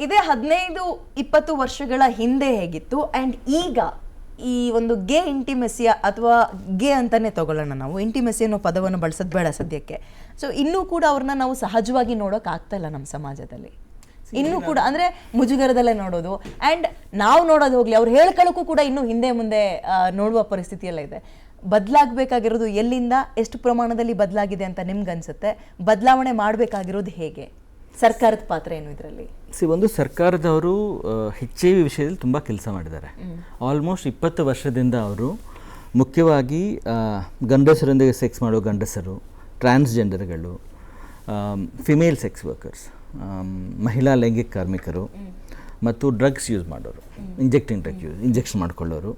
ಇದೇ 15-20 ವರ್ಷಗಳ ಹಿಂದೆ ಹೇಗಿತ್ತು ಆ್ಯಂಡ್ ಈಗ ಈ ಒಂದು ಗೇ ಇಂಟಿಮೆಸಿಯ ಅಥವಾ ಗೇ ಅಂತಾನೆ ತಗೊಳ್ಳೋಣ, ನಾವು ಇಂಟಿಮೆಸಿ ಅನ್ನೋ ಪದವನ್ನು ಬಳಸೋದು ಬೇಡ ಸದ್ಯಕ್ಕೆ. ಸೊ ಇನ್ನೂ ಕೂಡ ಅವ್ರನ್ನ ನಾವು ಸಹಜವಾಗಿ ನೋಡೋಕೆ ಆಗ್ತಾ ಇಲ್ಲ ನಮ್ಮ ಸಮಾಜದಲ್ಲಿ. ಇನ್ನೂ ಕೂಡ ಅಂದರೆ ಮುಜುಗರದಲ್ಲೇ ನೋಡೋದು, ಆ್ಯಂಡ್ ನಾವು ನೋಡೋದು ಹೋಗ್ಲಿ, ಅವ್ರು ಹೇಳ್ಕೊಳ್ಳೋಕ್ಕೂ ಕೂಡ ಇನ್ನೂ ಹಿಂದೆ ಮುಂದೆ ನೋಡುವ ಪರಿಸ್ಥಿತಿಯೆಲ್ಲ ಇದೆ. ಬದಲಾಗಬೇಕಾಗಿರೋದು ಎಲ್ಲಿಂದ, ಎಷ್ಟು ಪ್ರಮಾಣದಲ್ಲಿ ಬದಲಾಗಿದೆ ಅಂತ ನಿಮ್ಗೆ ಅನ್ಸುತ್ತೆ? ಬದಲಾವಣೆ ಮಾಡಬೇಕಾಗಿರೋದು ಹೇಗೆ? ಸರ್ಕಾರದ ಪಾತ್ರ ಏನು ಇದರಲ್ಲಿ? ಒಂದು ಸರ್ಕಾರದವರು HIV ವಿಷಯದಲ್ಲಿ ತುಂಬ ಕೆಲಸ ಮಾಡಿದ್ದಾರೆ. ಆಲ್ಮೋಸ್ಟ್ 20 ವರ್ಷದಿಂದ ಅವರು ಮುಖ್ಯವಾಗಿ ಗಂಡಸರೊಂದಿಗೆ ಸೆಕ್ಸ್ ಮಾಡೋ ಗಂಡಸರು, ಟ್ರಾನ್ಸ್ಜೆಂಡರ್ಗಳು, ಫಿಮೇಲ್ ಸೆಕ್ಸ್ ವರ್ಕರ್ಸ್, ಮಹಿಳಾ ಲೈಂಗಿಕ ಕಾರ್ಮಿಕರು ಮತ್ತು ಡ್ರಗ್ಸ್ ಯೂಸ್ ಮಾಡೋರು, ಇಂಜೆಕ್ಷನ್ ಮಾಡ್ಕೊಳ್ಳೋರು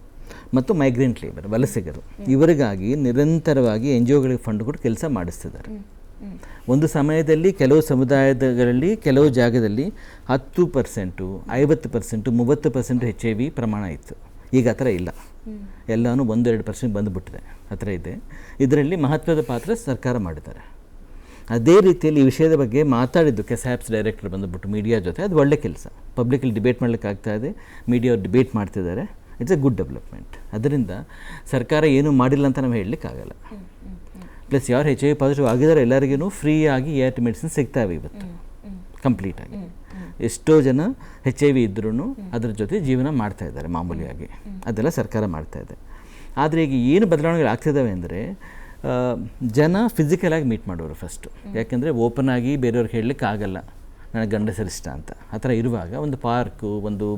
ಮತ್ತು ಮೈಗ್ರೆಂಟ್ ಲೇಬರ್, ವಲಸಿಗರು, ಇವರಿಗಾಗಿ ನಿರಂತರವಾಗಿ NGOಗಳಿಗೆ ಫಂಡ್ ಕೊಟ್ಟು ಕೆಲಸ ಮಾಡಿಸ್ತಿದ್ದಾರೆ. ಒಂದು ಸಮಯದಲ್ಲಿ ಕೆಲವು ಸಮುದಾಯಗಳಲ್ಲಿ ಕೆಲವು ಜಾಗದಲ್ಲಿ 10%, 50%, 30% HIV ಪ್ರಮಾಣ ಇತ್ತು. ಈಗ ಆ ಥರ ಇಲ್ಲ, ಎಲ್ಲನೂ 1-2% ಬಂದುಬಿಟ್ಟಿದೆ, ಆ ಥರ ಇದೆ. ಇದರಲ್ಲಿ ಮಹತ್ವದ ಪಾತ್ರ ಸರ್ಕಾರ ಮಾಡಿದ್ದಾರೆ. ಅದೇ ರೀತಿಯಲ್ಲಿ ಈ ವಿಷಯದ ಬಗ್ಗೆ ಮಾತಾಡಿದ್ದು ಕೆಸಾಪ್ಸ್ ಡೈರೆಕ್ಟರ್ ಬಂದುಬಿಟ್ಟು ಮೀಡಿಯಾ ಜೊತೆ, ಅದು ಒಳ್ಳೆ ಕೆಲಸ. ಪಬ್ಲಿಕಲ್ಲಿ ಡಿಬೇಟ್ ಮಾಡಲಿಕ್ಕೆ ಆಗ್ತಾ ಇದೆ, ಮೀಡಿಯಾ ಡಿಬೇಟ್ ಮಾಡ್ತಿದ್ದಾರೆ, ಇಟ್ಸ್ ಎ ಗುಡ್ ಡೆವಲಪ್ಮೆಂಟ್. ಅದರಿಂದ ಸರ್ಕಾರ ಏನೂ ಮಾಡಿಲ್ಲ ಅಂತ ನಾವು ಹೇಳಲಿಕ್ಕಾಗಲ್ಲ. ಪ್ಲಸ್ ಯಾರು HIV ಪಾಸಿಟಿವ್ ಆಗಿದ್ದಾರೆ ಎಲ್ಲರಿಗೂ ಫ್ರೀಯಾಗಿ ART ಮೆಡಿಸಿನ್ ಸಿಗ್ತಾವೆ ಇವತ್ತು ಕಂಪ್ಲೀಟಾಗಿ. ಎಷ್ಟೋ ಜನ HIV ಇದ್ರೂ ಅದರ ಜೊತೆ ಜೀವನ ಮಾಡ್ತಾಯಿದ್ದಾರೆ ಮಾಮೂಲಿಯಾಗಿ, ಅದೆಲ್ಲ ಸರ್ಕಾರ ಮಾಡ್ತಾಯಿದೆ. ಆದರೆ ಈಗ ಏನು ಬದಲಾವಣೆಗಳು ಆಗ್ತಿದ್ದಾವೆ ಅಂದರೆ, ಜನ ಫಿಸಿಕಲಾಗಿ ಮೀಟ್ ಮಾಡೋರು ಫಸ್ಟು. ಯಾಕೆಂದರೆ ಓಪನ್ ಆಗಿ ಬೇರೆಯವ್ರಿಗೆ ಹೇಳಲಿಕ್ಕೆ ಆಗಲ್ಲ ನನಗೆ ಗಂಡಸರಿಷ್ಟ ಅಂತ. ಆ ಥರ ಇರುವಾಗ ಒಂದು ಪಾರ್ಕು, ಒಂದು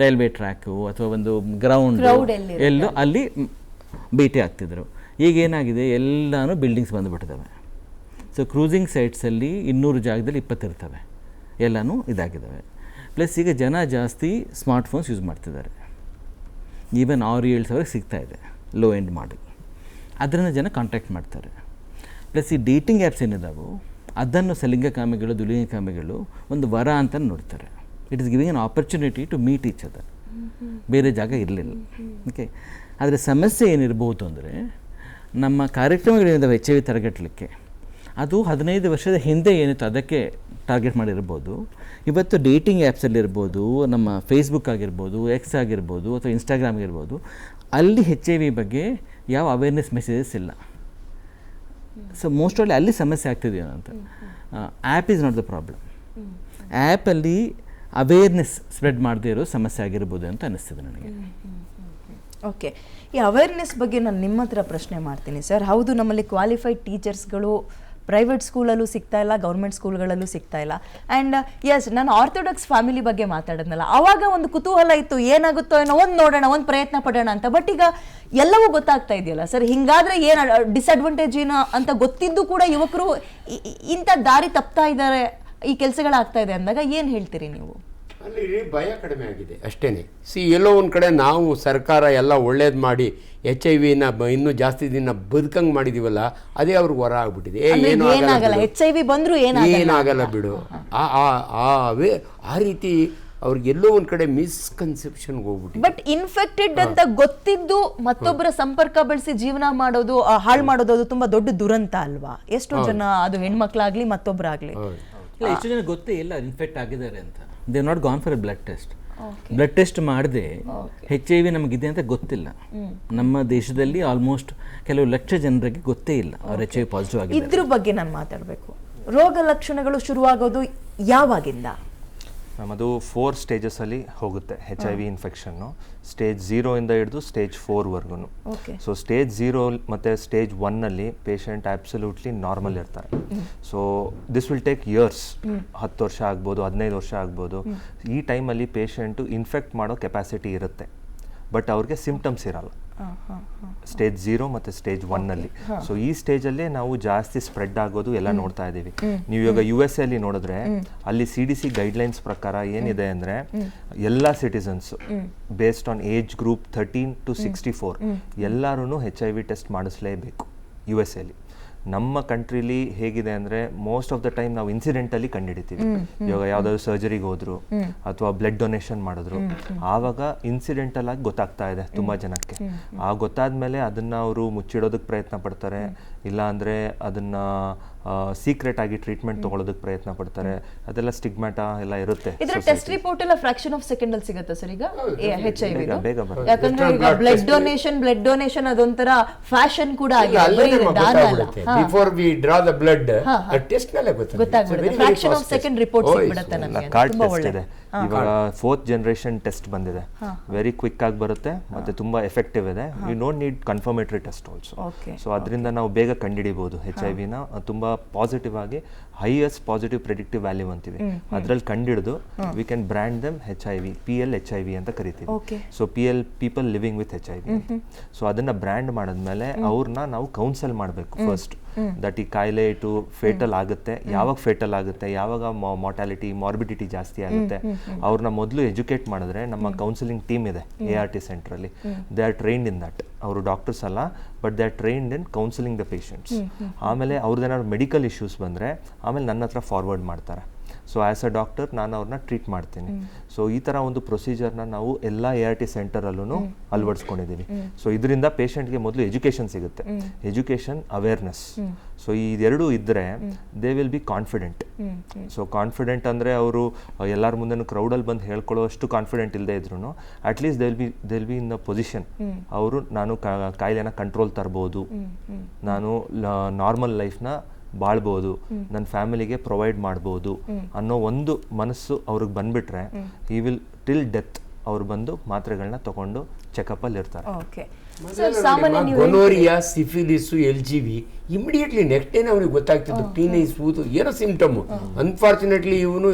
ರೈಲ್ವೆ ಟ್ರ್ಯಾಕು ಅಥವಾ ಒಂದು ಗ್ರೌಂಡ್ ಎಲ್ಲೋ ಅಲ್ಲಿ ಭೇಟಿ ಆಗ್ತಿದ್ರು. ಈಗ ಏನಾಗಿದೆ, ಎಲ್ಲನೂ ಬಿಲ್ಡಿಂಗ್ಸ್ ಬಂದುಬಿಟ್ಟಿದ್ದಾವೆ. ಸೊ ಕ್ರೂಸಿಂಗ್ ಸೈಟ್ಸಲ್ಲಿ 200 ಜಾಗದಲ್ಲಿ 20 ಇರ್ತವೆ, ಎಲ್ಲನೂ ಇದಾಗಿದ್ದಾವೆ. ಪ್ಲಸ್ ಈಗ ಜನ ಜಾಸ್ತಿ ಸ್ಮಾರ್ಟ್ಫೋನ್ಸ್ ಯೂಸ್ ಮಾಡ್ತಿದ್ದಾರೆ. ಈವನ್ 6-7 ಸಾವಿರ ಸಿಗ್ತಾಯಿದೆ ಲೋ ಎಂಡ್ ಮಾಡಿ, ಅದರಿಂದ ಜನ ಕಾಂಟ್ಯಾಕ್ಟ್ ಮಾಡ್ತಾರೆ. ಪ್ಲಸ್ ಈ ಡೇಟಿಂಗ್ ಆ್ಯಪ್ಸ್ ಏನಿದಾವೆ ಅದನ್ನು ಸಲಿಂಗಕಾಮಿಗಳು, ದುಲಿಂಗಕಾಮಿಗಳು ಒಂದು ವರ ಅಂತ ನೋಡ್ತಾರೆ. It is giving an opportunity to meet each other. ಬೇರೆ ಜಾಗ ಇರಲಿಲ್ಲ. ಓಕೆ, ಆದರೆ ಸಮಸ್ಯೆ ಏನಿರ್ಬೋದು ಅಂದರೆ, ನಮ್ಮ ಕಾರ್ಯಕ್ರಮಗಳೇನಿದ್ದಾವೆ HIV ತಡೆಗಟ್ಟಲಿಕ್ಕೆ, ಅದು 15 ವರ್ಷದ ಹಿಂದೆ ಏನಿತ್ತು ಅದಕ್ಕೆ ಟಾರ್ಗೆಟ್ ಮಾಡಿರ್ಬೋದು. ಇವತ್ತು ಡೇಟಿಂಗ್ ಆ್ಯಪ್ಸಲ್ಲಿರ್ಬೋದು, ನಮ್ಮ ಫೇಸ್ಬುಕ್ ಆಗಿರ್ಬೋದು, X ಆಗಿರ್ಬೋದು ಅಥವಾ ಇನ್ಸ್ಟಾಗ್ರಾಮ್ ಆಗಿರ್ಬೋದು, ಅಲ್ಲಿ HIV ಬಗ್ಗೆ ಯಾವ ಅವೇರ್ನೆಸ್ ಮೆಸೇಜಸ್ ಇಲ್ಲ. ಸೊ ಮೋಸ್ಟ್ಲಿ ಅಲ್ಲಿ ಸಮಸ್ಯೆ ಆಗ್ತಿದೆಯೋ ಅಂತ. App is not the problem. ಆ್ಯಪಲ್ಲಿ ಅವೇರ್ನೆಸ್ ಸ್ಪ್ರೆಡ್ ಮಾಡದೇ ಇರೋ ಸಮಸ್ಯೆ ಆಗಿರ್ಬೋದು ಅಂತ ಅನ್ನಿಸ್ತದೆ ನನಗೆ. ಓಕೆ, ಈ ಅವೇರ್ನೆಸ್ ಬಗ್ಗೆ ನಾನು ನಿಮ್ಮ ಹತ್ರ ಪ್ರಶ್ನೆ ಮಾಡ್ತೀನಿ ಸರ್. ಹೌದು, ನಮ್ಮಲ್ಲಿ ಕ್ವಾಲಿಫೈಡ್ ಟೀಚರ್ಸ್ಗಳು ಪ್ರೈವೇಟ್ ಸ್ಕೂಲಲ್ಲೂ ಸಿಗ್ತಾ ಇಲ್ಲ, ಗೌರ್ಮೆಂಟ್ ಸ್ಕೂಲ್ಗಳಲ್ಲೂ ಸಿಗ್ತಾ ಇಲ್ಲ. ಆ್ಯಂಡ್ ಎಸ್, ನಾನು ಆರ್ಥೋಡಾಕ್ಸ್ ಫ್ಯಾಮಿಲಿ ಬಗ್ಗೆ ಮಾತಾಡಿದ್ನಲ್ಲ, ಆವಾಗ ಒಂದು ಕುತೂಹಲ ಇತ್ತು, ಏನಾಗುತ್ತೋ ಏನೋ, ಒಂದು ನೋಡೋಣ, ಒಂದು ಪ್ರಯತ್ನ ಪಡೋಣ ಅಂತ. ಬಟ್ ಈಗ ಎಲ್ಲವೂ ಗೊತ್ತಾಗ್ತಾ ಇದೆಯಲ್ಲ ಸರ್, ಹಿಂಗಾದ್ರೆ ಏನು ಡಿಸ್ಅಡ್ವಾಂಟೇಜ್ ಏನೋ ಅಂತ ಗೊತ್ತಿದ್ದು ಕೂಡ ಯುವಕರು ಇಂಥ ದಾರಿ ತಪ್ತಾ ಇದ್ದಾರೆ, ಈ ಕೆಲಸಗಳಾಗ್ತಾ ಇದೆ ಅಂದಾಗ ಏನು ಹೇಳ್ತೀರಿ ನೀವು? ಅಲ್ಲಿ ಭಯ ಕಡಿಮೆ ಆಗಿದೆ ಅಷ್ಟೇ. ಎಲ್ಲೋ ಒಂದು ಕಡೆ ನಾವು ಸರ್ಕಾರ ಎಲ್ಲ ಒಳ್ಳೇದು ಮಾಡಿ HIV ಇನ್ನೂ ಜಾಸ್ತಿ ದಿನ ಬದುಕಂಗೆ ಮಾಡಿದೀವಲ್ಲ, ಅದೇ ಅವ್ರಿಗೆ ಹೊರ ಆಗ್ಬಿಟ್ಟಿದೆ. ಏನಾಗಲ್ಲ, HIV ಬಂದರೂ ಏನಾಗಲ್ಲ ಬಿಡು. ಆ ರೀತಿ ಅವ್ರಿಗೆ ಎಲ್ಲೋ ಒಂದು ಕಡೆ ಮಿಸ್ಕನ್ಸೆಪ್ಷನ್ಗೆ ಹೋಗ್ಬಿಟ್ಟು. ಬಟ್ ಇನ್ಫೆಕ್ಟೆಡ್ ಅಂತ ಗೊತ್ತಿದ್ದು ಮತ್ತೊಬ್ಬರ ಸಂಪರ್ಕ ಬೆಳೆಸಿ ಜೀವನ ಮಾಡೋದು, ಹಾಳು ಮಾಡೋದು, ಅದು ತುಂಬ ದೊಡ್ಡ ದುರಂತ ಅಲ್ವಾ? ಎಷ್ಟೋ ಜನ, ಅದು ಹೆಣ್ಮಕ್ಳಾಗ್ಲಿ ಮತ್ತೊಬ್ಬರಾಗ್ಲಿ, ಎಷ್ಟು ಜನ ಗೊತ್ತೇ ಇಲ್ಲ ಇನ್ಫೆಕ್ಟ್ ಆಗಿದ್ದಾರೆ ಅಂತ. They not gone for A blood test. Blood test ಮಾಡದೆ HIV ನಮಗಿದೆ ಅಂತ ಗೊತ್ತಿಲ್ಲ. ನಮ್ಮ ದೇಶದಲ್ಲಿ ಆಲ್ಮೋಸ್ಟ್ ಕೆಲವು ಲಕ್ಷ ಜನರಿಗೆ ಗೊತ್ತೇ ಇಲ್ಲ ಅವ್ರು HIV ಪಾಸಿಟಿವ್ ಆಗಿದೆ. ಇದ್ರ ಬಗ್ಗೆ ನಾನು ಮಾತಾಡಬೇಕು. ರೋಗ ಲಕ್ಷಣಗಳು ಶುರುವಾಗೋದು ಯಾವಾಗಿಂದ? ಅದು 4 ಸ್ಟೇಜಸಲ್ಲಿ ಹೋಗುತ್ತೆ HIV ಇನ್ಫೆಕ್ಷನ್ನು. ಸ್ಟೇಜ್ 0 ಇಂದ ಹಿಡಿದು ಸ್ಟೇಜ್ 4ವರೆಗೂ. ಸೊ ಸ್ಟೇಜ್ 0 ಮತ್ತು ಸ್ಟೇಜ್ 1ನಲ್ಲಿ ಪೇಷಂಟ್ ಆಬ್ಸಲ್ಯೂಟ್ಲಿ ನಾರ್ಮಲ್ ಇರ್ತಾರೆ. So this will take years, 10 ವರ್ಷ ಆಗ್ಬೋದು, 15 ವರ್ಷ ಆಗ್ಬೋದು. ಈ ಟೈಮಲ್ಲಿ ಪೇಷಂಟು ಇನ್ಫೆಕ್ಟ್ ಮಾಡೋ ಕೆಪಾಸಿಟಿ ಇರುತ್ತೆ, ಬಟ್ ಅವ್ರಿಗೆ ಸಿಂಪ್ಟಮ್ಸ್ ಇರಲ್ಲ. ಸ್ಟೇಜ್ 0 ಮತ್ತು ಸ್ಟೇಜ್ 1ನಲ್ಲಿ. ಸೊ ಈ ಸ್ಟೇಜಲ್ಲೇ ನಾವು ಜಾಸ್ತಿ ಸ್ಪ್ರೆಡ್ ಆಗೋದು ಎಲ್ಲ ನೋಡ್ತಾ ಇದ್ದೀವಿ. ನೀವು ಇವಾಗ USA ಅಲ್ಲಿ ನೋಡಿದ್ರೆ, ಅಲ್ಲಿ CDC ಗೈಡ್ಲೈನ್ಸ್ ಪ್ರಕಾರ ಏನಿದೆ ಅಂದರೆ, ಎಲ್ಲ citizens based on age group 13 to 64 ಎಲ್ಲರೂ HIV ಟೆಸ್ಟ್ ಮಾಡಿಸ್ಲೇಬೇಕು USA ಅಲ್ಲಿ. ನಮ್ಮ ಕಂಟ್ರಿಲಿ ಹೇಗಿದೆ ಅಂದರೆ, ಮೋಸ್ಟ್ ಆಫ್ ದ ಟೈಮ್ ನಾವು ಇನ್ಸಿಡೆಂಟಲ್ಲಿ ಕಂಡುಹಿಡಿತೀವಿ. ಇವಾಗ ಯಾವುದಾದ್ರು ಸರ್ಜರಿಗೆ ಹೋದ್ರು ಅಥವಾ ಬ್ಲಡ್ ಡೊನೇಷನ್ ಮಾಡಿದ್ರು, ಆವಾಗ ಇನ್ಸಿಡೆಂಟಲ್ ಆಗಿ ಗೊತ್ತಾಗ್ತಾ ಇದೆ ತುಂಬ ಜನಕ್ಕೆ. ಗೊತ್ತಾದ್ಮೇಲೆ ಅದನ್ನು ಅವರು ಮುಚ್ಚಿಡೋದಕ್ಕೆ ಪ್ರಯತ್ನ ಪಡ್ತಾರೆ, ಇಲ್ಲ ಅಂದರೆ ಅದನ್ನು ಸೀಕ್ರೆಟ್ ಆಗಿ ಟ್ರೀಟ್ಮೆಂಟ್ ತಗೊಳ್ಳೋದಕ್ಕೆ ಪ್ರಯತ್ನ ಪಡ್ತಾರೆ, ಅದೆಲ್ಲ ಸ್ಟಿಗ್ಮಾಟಾ ಎಲ್ಲ ಇರುತ್ತೆ. ಇದ್ರ ಟೆಸ್ಟ್ ರಿಪೋರ್ಟ್ ಎಲ್ಲ ಫ್ರಾಕ್ಷನ್ ಆಫ್ ಸೆಕೆಂಡ್ ಅಲ್ಲಿ ಸಿಗುತ್ತೆ ಸರ್ ಈಗ HIV ಬೇಗ ಬರುತ್ತೆ. ಯಾಕಂದ್ರೆ ಈಗ ಬ್ಲಡ್ ಡೊನೇಷನ್ ಅದೊಂಥರ ಫ್ಯಾಷನ್ ಕೂಡ ಆಗಿದೆ. Before we draw the blood test ಮೇಲೆ ಗೊತ್ತಾಗ್ಬಿಡುತ್ತೆ, ಫ್ರಾಕ್ಷನ್ ಆಫ್ ಸೆಕೆಂಡ್ ರಿಪೋರ್ಟ್ ಸಿಗ್ಬಿಡುತ್ತೆ ನಮಗೆ. ಕಾರ್ಡ್ ಟೆಸ್ಟ್ ಇದೆ ಇವಾಗ, 4th ಜನರೇಷನ್ ಟೆಸ್ಟ್ ಬಂದಿದೆ, ವೆರಿ ಕ್ವಿಕ್ ಆಗಿ ಬರುತ್ತೆ ಮತ್ತೆ ತುಂಬಾ ಎಫೆಕ್ಟಿವ್ ಇದೆ. You don't need confirmatory test also. So ಅದರಿಂದ ನಾವು ಬೇಗ ಕಂಡುಹಿಡಿಬಹುದು HIV ನ. ತುಂಬಾ ಪಾಸಿಟಿವ್ ಆಗಿ ಹೈಯೆಸ್ಟ್ ಪಾಸಿಟಿವ್ ಪ್ರೆಡಿಕ್ಟಿವ್ ವ್ಯಾಲ್ಯೂ ಅಂತೀವಿ, ಅದ್ರಲ್ಲಿ ಕಂಡಿಡಿದು we can brand them HIV, PL-HIV ಅಂತ ಕರಿತೀವಿ. So PL people living with HIV. So ಅದನ್ನ ಬ್ರ್ಯಾಂಡ್ ಮಾಡಿದ್ಮೇಲೆ ಅವ್ರನ್ನ ನಾವು ಕೌನ್ಸಲ್ ಮಾಡಬೇಕು ಫಸ್ಟ್, ದಟ್ ಈ ಕಾಯಿಲೆ ಇಟ್ಟು ಫೇಟಲ್ ಆಗುತ್ತೆ, ಯಾವಾಗ ಫೇಟಲ್ ಆಗುತ್ತೆ, ಯಾವಾಗ ಮಾರ್ಟಾಲಿಟಿ ಮಾರ್ಬಿಡಿಟಿ ಜಾಸ್ತಿ ಆಗುತ್ತೆ, ಅವ್ರನ್ನ ಮೊದಲು ಎಜುಕೇಟ್ ಮಾಡಿದ್ರೆ ನಮ್ಮ ಕೌನ್ಸಿಲಿಂಗ್ ಟೀಮ್ ಇದೆ ART ಸೆಂಟ್ರಲ್ಲಿ, they are trained in that. ಅವರು ಡಾಕ್ಟರ್ಸ್ ಅಲ್ಲ, but they are trained in counselling the patients. ಆಮೇಲೆ ಅವ್ರದ್ದೇನಾದ್ರು ಮೆಡಿಕಲ್ ಇಶ್ಯೂಸ್ ಬಂದರೆ ಆಮೇಲೆ ನನ್ನ ಹತ್ರ ಫಾರ್ವರ್ಡ್ ಮಾಡ್ತಾರೆ. ಸೊ ಆ್ಯಸ್ ಅ ಡಾಕ್ಟರ್ ನಾನು ಅವ್ರನ್ನ ಟ್ರೀಟ್ ಮಾಡ್ತೀನಿ. ಸೊ ಈ ಥರ ಒಂದು ಪ್ರೊಸೀಜರ್ನ ನಾವು ಎಲ್ಲ ART ಸೆಂಟರಲ್ಲೂ ಅಳವಡಿಸ್ಕೊಂಡಿದ್ದೀವಿ. ಸೊ ಇದರಿಂದ ಪೇಷಂಟ್ಗೆ ಮೊದಲು ಎಜುಕೇಷನ್ ಸಿಗುತ್ತೆ, ಎಜುಕೇಷನ್ ಅವೇರ್ನೆಸ್. ಸೊ ಇದೆರಡೂ ಇದ್ದರೆ they will be confident. So confident ಅಂದರೆ ಅವರು ಎಲ್ಲರ ಮುಂದೆನೂ ಕ್ರೌಡಲ್ಲಿ ಬಂದು ಹೇಳ್ಕೊಳ್ಳೋ ಅಷ್ಟು ಕಾನ್ಫಿಡೆಂಟ್ ಇಲ್ಲದೆ ಇದ್ರು at least they will be in the position, ಅವರು ನಾನು ಕಾಯಿಲೆನ ಕಂಟ್ರೋಲ್ ತರ್ಬೋದು, ನಾನು ನಾರ್ಮಲ್ ಲೈಫ್ನ ಬಾಳ್ಬೋದು, ನನ್ನ ಫ್ಯಾಮಿಲಿಗೆ ಪ್ರೊವೈಡ್ ಮಾಡ್ಬೋದು ಅನ್ನೋ ಒಂದು ಮನಸ್ಸು ಅವ್ರಿಗೆ ಬಂದ್ಬಿಟ್ರೆ ಈ ವಿಲ್ ಟಿಲ್ ಡೆತ್ ಅವ್ರು ಬಂದು ಮಾತ್ರೆಗಳನ್ನ ತಗೊಂಡು ಚೆಕಪ್ ಅಲ್ಲಿ ಇರ್ತಾರೆ. ಗೊನೋರಿಯಾ, ಸಿಫಿಲಿಸು, LGV ಇಮಿಡಿಯೇಟ್ಲಿ ನೆಕ್ಸ್ಟ್ ಡೇನೆ ಅವ್ರಿಗೆ ಗೊತ್ತಾಗ್ತಿತ್ತು. ಟೀನೇಜ್ ಕೂತು ಏನೋ ಸಿಂಪ್ಟಮ್. ಅನ್ಫಾರ್ಚುನೇಟ್ಲಿ ಇವನು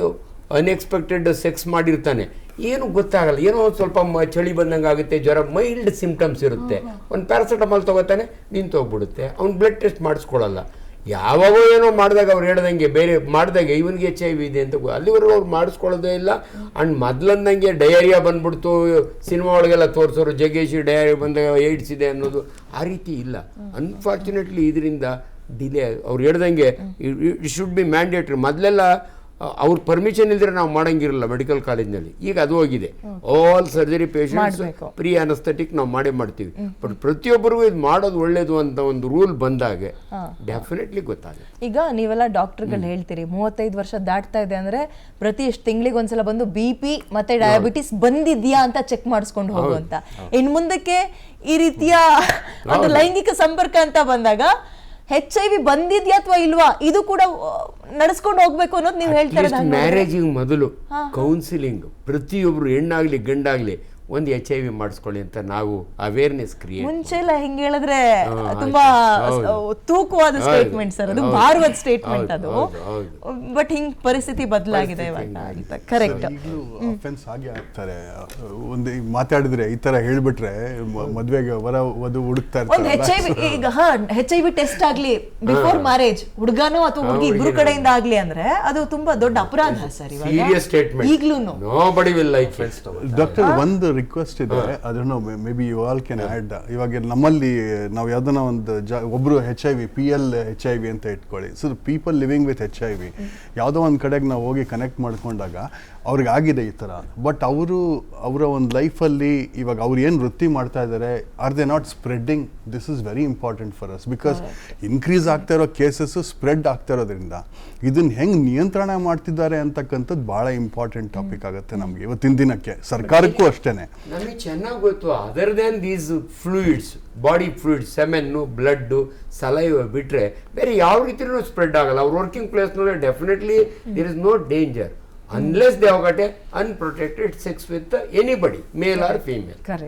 ಅನ್ಎಕ್ಸ್ಪೆಕ್ಟೆಡ್ ಸೆಕ್ಸ್ ಮಾಡಿರ್ತಾನೆ, ಏನು ಗೊತ್ತಾಗಲ್ಲ, ಏನೋ ಸ್ವಲ್ಪ ಚಳಿ ಬಂದಂಗೆ ಆಗುತ್ತೆ, ಜ್ವರ, ಮೈಲ್ಡ್ ಸಿಂಪ್ಟಮ್ಸ್ ಇರುತ್ತೆ, ಒಂದು ಪ್ಯಾರಾಸಿಟಮಾಲ್ ತಗೋತಾನೆ ನಿಂತೋಗ್ಬಿಡುತ್ತೆ, ಅವ್ನು ಬ್ಲಡ್ ಟೆಸ್ಟ್ ಮಾಡಿಸ್ಕೊಳ್ಳಲ್ಲ. ಯಾವಾಗೋ ಏನೋ ಮಾಡಿದಾಗ ಅವ್ರು ಹೇಳ್ದಂಗೆ ಬೇರೆ ಮಾಡಿದಾಗ ಇವನಿಗೆ HIV ಇದೆ ಅಂತ ಅಲ್ಲಿವರೆಗೂ ಅವ್ರು ಮಾಡಿಸ್ಕೊಳ್ಳೋದೇ ಇಲ್ಲ. ಅಂಡ್ ಮೊದ್ಲಂದಂಗೆ ಡಯರಿಯಾ ಬಂದ್ಬಿಡ್ತು, ಸಿನಿಮಾ ಒಳಗೆಲ್ಲ ತೋರಿಸೋರು ಜಗ್ಗೇಶಿ ಡಯರಿಯಾ ಬಂದಾಗ AIDS ಇದೆ ಅನ್ನೋದು ಆ ರೀತಿ ಇಲ್ಲ. ಅನ್ಫಾರ್ಚುನೇಟ್ಲಿ ಇದರಿಂದ ಡಿಲೇ. ಅವ್ರು ಹೇಳ್ದಂಗೆ ಇಟ್ ಶುಡ್ ಬಿ ಮ್ಯಾಂಡೇಟ್ರಿ. ಮೊದಲೆಲ್ಲ ಅವ್ರ ಪರ್ಮಿಷನ್ ಇಲ್ದ್ರೆ ನಾವು ಮಾಡಂಗಿರಲ್ಲ ಮೆಡಿಕಲ್ ಕಾಲೇಜ್ನಲ್ಲಿ, ಈಗ ಅದು ಹೋಗಿದೆ. All surgery patients pre anaesthetic ನಾವು ಮಾಡೇ ಮಾಡ್ತೀವಿ. ಬಟ್ ಪ್ರತಿಯೊಬ್ಬರಿಗೂ ಇದು ಮಾಡೋದು ಒಳ್ಳೇದು ಅಂತ ಒಂದು ರೂಲ್ ಬಂದಾಗ ಡೆಫಿನೆಟ್ಲಿ ಗೊತ್ತಾಗುತ್ತೆ. ಈಗ ನೀವೆಲ್ಲ ಡಾಕ್ಟರ್ಗಳು ಹೇಳ್ತೀರಿ 35 ವರ್ಷ ದಾಟ್ತಾ ಇದೆ ಅಂದ್ರೆ ಪ್ರತಿ ಎಷ್ಟು ತಿಂಗಳಿಗೆ ಒಂದ್ಸಲ ಬಂದು BP ಮತ್ತೆ ಡಯಾಬಿಟಿಸ್ ಬಂದಿದ್ಯಾ ಅಂತ ಚೆಕ್ ಮಾಡಿಸ್ಕೊಂಡು ಹೋಗುವಂತ. ಇನ್ ಮುಂದಕ್ಕೆ ಈ ರೀತಿಯ ಒಂದು ಲೈಂಗಿಕ ಸಂಪರ್ಕ ಅಂತ ಬಂದಾಗ HIV ಬಂದಿದ್ಯಾ ಅಥವಾ ಇಲ್ವಾ ಇದು ಕೂಡ ನಡೆಸ್ಕೊಂಡು ಹೋಗ್ಬೇಕು ಅನ್ನೋದು ನೀವು ಹೇಳ್ತಾ ಇರೋದು. ಮ್ಯಾರೇಜಿಗೆ ಮೊದಲು ಕೌನ್ಸಿಲಿಂಗ್ ಪ್ರತಿಯೊಬ್ರು ಹೆಣ್ಣಾಗ್ಲಿ ಗಂಡಾಗ್ಲಿ ಒಂದು HIV ಮಾಡಿಸ್ಕೊಳ್ಳಿ ಅಂತ ನಾವು ಅವೇರ್ನೆಸ್ ಕ್ರಿಯೇಟ್. ಮುಂಚೆ ಎಲ್ಲ ಹಿಂಗೆ ಹೇಳಿದ್ರೆ ತುಂಬಾ ತೂಕವಾದ ಸ್ಟೇಟ್ಮೆಂಟ್ ಸರ್, ಅದು ಭಾರವಾದ ಸ್ಟೇಟ್ಮೆಂಟ್ ಅದು. ಬಟ್ ಹಿಂಗ್ ಪರಿಸ್ಥಿತಿ ಬದಲಾಗಿದೆ ಇವಾಗ ಅಂತ. ಕರೆಕ್ಟ್. ಅಫೆನ್ಸ್ ಆಗಿ ಆಗ್ತಾರೆ. ಒಂದು ಮಾತಾಡಿದ್ರೆ ಈ ತರ ಹೇಳ್ಬಿಟ್ರೆ ಮದ್ವೆಗೆ ವಧು ಹುಡುಕ್ತಾ ಒಂದು HIV ಈಗ HIV ಟೆಸ್ಟ್ ಆಗ್ಲಿ ಬಿಫೋರ್ ಮ್ಯಾರೇಜ್ ಹುಡುಗನೋ ಅಥವಾ ಹುಡುಗಿ ಇಬ್ರು ಕಡೆಯಿಂದ ಆಗ್ಲಿ ಅಂದ್ರೆ ಅದು ತುಂಬಾ ದೊಡ್ಡ ಅಪರಾಧ ಸರ್ ಇವಾಗ. Serious statement. ಈಗ್ಲೂನು nobody will like it. Doctor ಒಂದು ರಿಕ್ವೆಸ್ಟ್ ಇದೆ, ಅದನ್ನು maybe you all can add. ಇವಾಗ ನಮ್ಮಲ್ಲಿ ನಾವು ಯಾವ್ದನ್ನ ಒಂದು ಒಬ್ರು HIV PL-HIV ಅಂತ ಇಟ್ಕೊಳ್ಳಿ. So people living with HIV ಯಾವುದೋ ಒಂದು ಕಡೆಗೆ ನಾವು ಹೋಗಿ ಕನೆಕ್ಟ್ ಮಾಡ್ಕೊಂಡಾಗ ಅವ್ರಿಗೆ ಆಗಿದೆ ಈ ಥರ, ಬಟ್ ಅವರ ಒಂದು ಲೈಫಲ್ಲಿ ಇವಾಗ ಅವ್ರು ಏನು ವೃತ್ತಿ ಮಾಡ್ತಾ ಇದ್ದಾರೆ, are they not spreading? This is very important for us, because increase ಆಗ್ತಾ ಇರೋ ಕೇಸಸ್ಸು ಸ್ಪ್ರೆಡ್ ಆಗ್ತಾ ಇರೋದ್ರಿಂದ ಇದನ್ನ ಹೆಂಗೆ ನಿಯಂತ್ರಣ ಮಾಡ್ತಿದ್ದಾರೆ ಅಂತಕ್ಕಂಥದ್ದು ಭಾಳ ಇಂಪಾರ್ಟೆಂಟ್ ಟಾಪಿಕ್ ಆಗುತ್ತೆ ನಮಗೆ ಇವತ್ತಿನ ದಿನಕ್ಕೆ, ಸರ್ಕಾರಕ್ಕೂ ಅಷ್ಟೇನೆ. ನಮಗೆ ಚೆನ್ನಾಗಿ ಗೊತ್ತು. Other than these fluids, body fluids, semen, blood, saliva ಬಿಟ್ಟರೆ ಬೇರೆ ಯಾವ ರೀತಿಯೂ ಸ್ಪ್ರೆಡ್ ಆಗಲ್ಲ. ಅವ್ರ ವರ್ಕಿಂಗ್ ಪ್ಲೇಸ್ನಲ್ಲೇ definitely there is no danger unless they have got a unprotected sex with anybody, male or female. Correct.